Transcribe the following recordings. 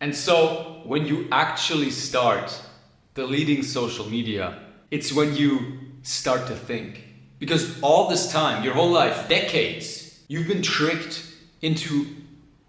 And so when you actually start deleting social media, it's when you start to think. Because all this time, your whole life, decades, you've been tricked into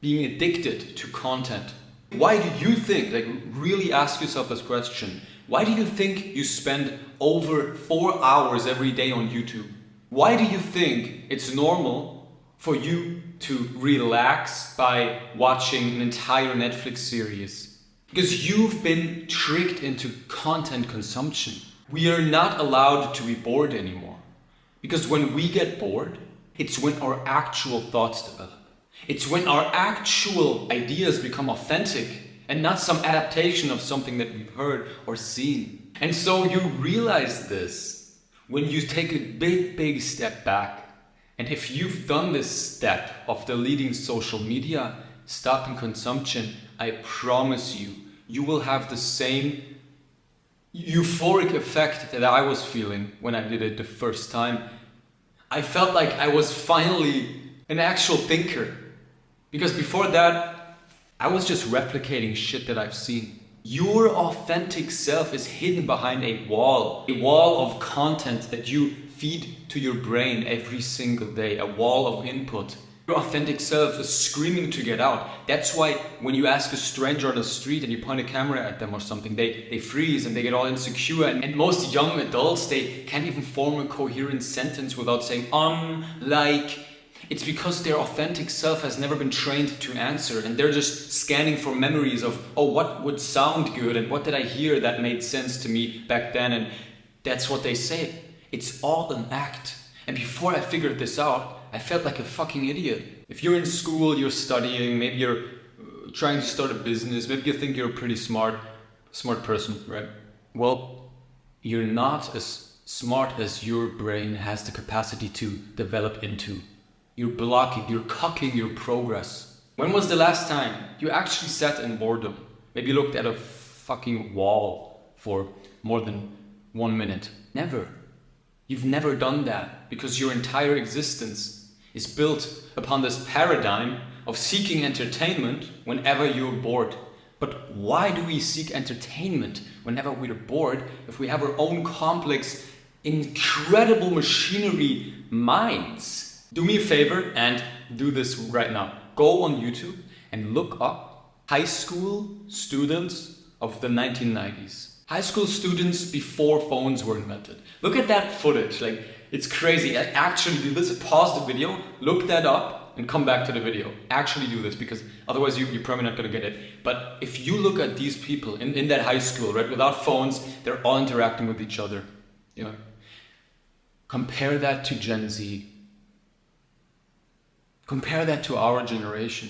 being addicted to content. Why do you think, really ask yourself this question, why do you think you spend over 4 hours every day on YouTube? Why do you think it's normal for you to relax by watching an entire Netflix series? Because you've been tricked into content consumption. We are not allowed to be bored anymore. Because when we get bored, it's when our actual thoughts develop. It's when our actual ideas become authentic and not some adaptation of something that we've heard or seen. And so you realize this when you take a big step back. And if you've done this step of deleting social media, stopping consumption, I promise you, you will have the same euphoric effect that I was feeling when I did it the first time. I felt like I was finally an actual thinker. Because before that, I was just replicating shit that I've seen. Your authentic self is hidden behind a wall of content that you feed to your brain every single day, a wall of input. Your authentic self is screaming to get out. That's why when you ask a stranger on the street and you point a camera at them or something, they freeze and they get all insecure. And most young adults, they can't even form a coherent sentence without saying like. It's because their authentic self has never been trained to answer, and they're just scanning for memories of, oh, what would sound good and what did I hear that made sense to me back then, and that's what they say. It's all an act. And before I figured this out, I felt like a fucking idiot. If you're in school, you're studying, maybe you're trying to start a business, maybe you think you're a pretty smart person, right? Well, you're not as smart as your brain has the capacity to develop into. You're blocking, you're cocking your progress. When was the last time you actually sat in boredom? Maybe looked at a fucking wall for more than 1 minute. Never. You've never done that because your entire existence is built upon this paradigm of seeking entertainment whenever you're bored. But why do we seek entertainment whenever we're bored if we have our own complex, incredible machinery minds? Do me a favor and do this right now. Go on YouTube and look up high school students of the 1990s. High school students before phones were invented. Look at that footage, it's crazy. Actually do this, pause the video, look that up and come back to the video. Actually do this because otherwise you're probably not gonna get it. But if you look at these people in that high school, right, without phones, they're all interacting with each other. Compare that to Gen Z. Compare that to our generation.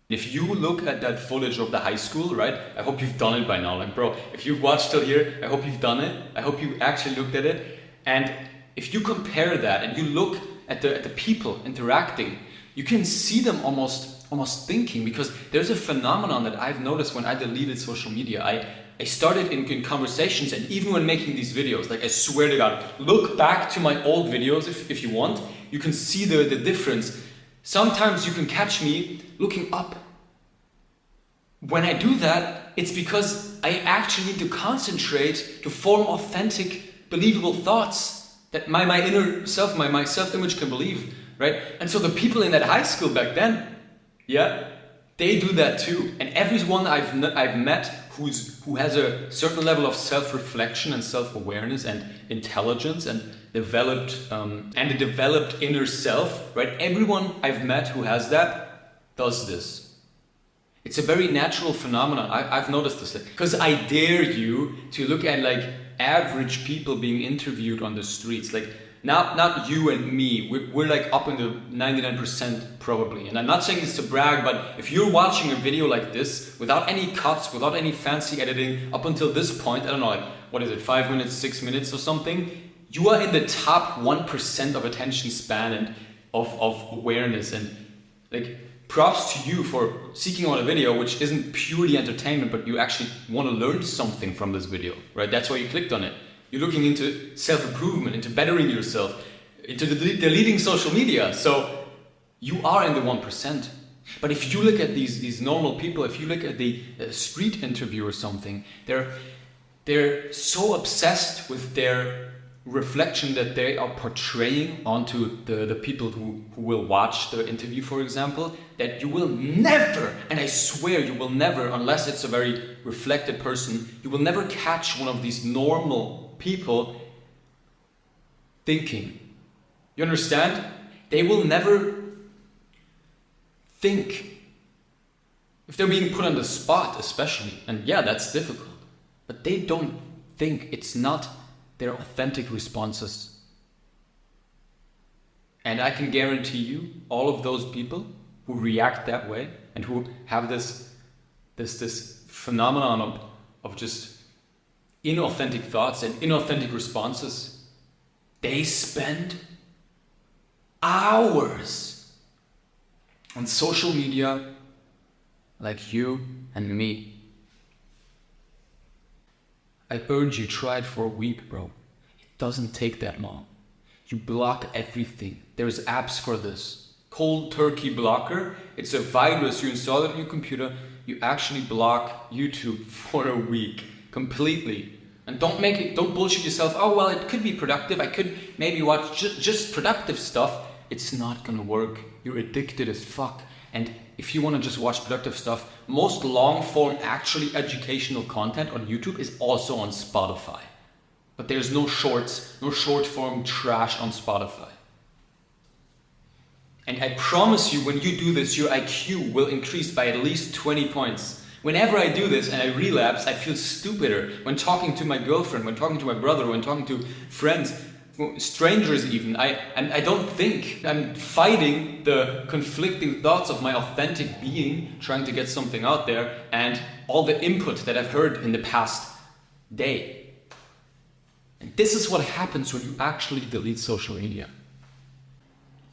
If you look at that footage of the high school, right? I hope you've done it by now. Bro, if you've watched till here, I hope you've done it. I hope you actually looked at it. And if you compare that and you look at the people interacting, you can see them almost thinking, because there's a phenomenon that I've noticed when I deleted social media. I started in conversations, and even when making these videos, I swear to God, look back to my old videos if you want. You can see the difference. Sometimes you can catch me looking up. When I do that, it's because I actually need to concentrate to form authentic, believable thoughts that my inner self, my self-image can believe, right? And so the people in that high school back then, they do that too. And everyone I've met who has a certain level of self-reflection and self-awareness and intelligence and developed a developed inner self, right? Everyone I've met who has that does this. It's a very natural phenomenon. I've noticed this because I dare you to look at average people being interviewed on the streets. Not you and me. We're up in the 99% probably. And I'm not saying this to brag, but if you're watching a video like this without any cuts, without any fancy editing, up until this point, I don't know, what is it, 5 minutes, 6 minutes or something, you are in the top 1% of attention span and of awareness. And props to you for seeking out a video which isn't purely entertainment, but you actually want to learn something from this video, right? That's why you clicked on it. You're looking into self-improvement, into bettering yourself, into deleting social media. So you are in the 1%. But if you look at these normal people, if you look at the street interview or something, they're so obsessed with their reflection that they are portraying onto the people who will watch the interview, for example, that you will never, and I swear you will never, unless it's a very reflected person, you will never catch one of these normal people thinking. You understand? They will never think. If they're being put on the spot, especially, and yeah, that's difficult, but they don't think. It's not their authentic responses. And I can guarantee you, all of those people who react that way and who have this phenomenon of just inauthentic thoughts and inauthentic responses, they spend hours on social media like you and me. I urge you, try it for a week, bro. It doesn't take that long. You block everything. There's apps for this. Cold turkey blocker. It's a virus. You install it on your computer. You actually block YouTube for a week completely. And don't bullshit yourself. Oh, well, it could be productive. I could maybe watch just productive stuff. It's not gonna work. You're addicted as fuck. And if you want to just watch productive stuff, most long-form, actually educational content on YouTube is also on Spotify. But there's no shorts, no short-form trash on Spotify. And I promise you, when you do this, your IQ will increase by at least 20 points. Whenever I do this and I relapse, I feel stupider. When talking to my girlfriend, when talking to my brother, when talking to friends, strangers even, I don't think. I'm fighting the conflicting thoughts of my authentic being, trying to get something out there, and all the input that I've heard in the past day. And this is what happens when you actually delete social media.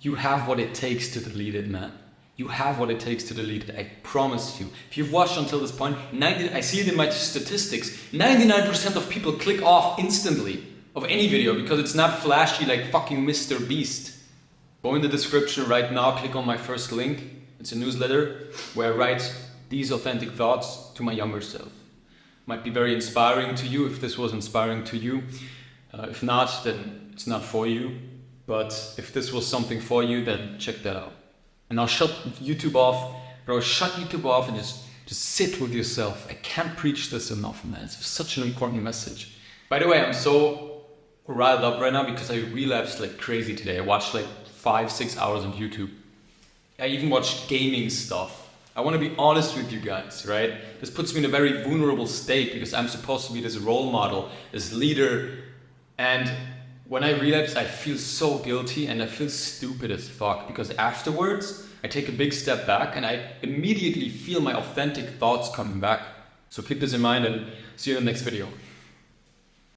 You have what it takes to delete it, man. You have what it takes to delete it, I promise you. If you've watched until this point, I see it in my statistics, 99% of people click off instantly of any video because it's not flashy like fucking Mr. Beast. Go in the description right now, click on my first link. It's a newsletter where I write these authentic thoughts to my younger self. Might be very inspiring to you if this was inspiring to you. If not, then it's not for you. But if this was something for you, then check that out. And I'll shut YouTube off. Bro, shut YouTube off and just sit with yourself. I can't preach this enough, man. It's such an important message. By the way, I'm so riled up right now because I relapsed like crazy today. I watched like 5-6 hours on YouTube. I even watched gaming stuff. I want to be honest with you guys, right? This puts me in a very vulnerable state because I'm supposed to be this role model, this leader. And when I relapse, I feel so guilty and I feel stupid as fuck because afterwards I take a big step back and I immediately feel my authentic thoughts coming back. So keep this in mind and see you in the next video.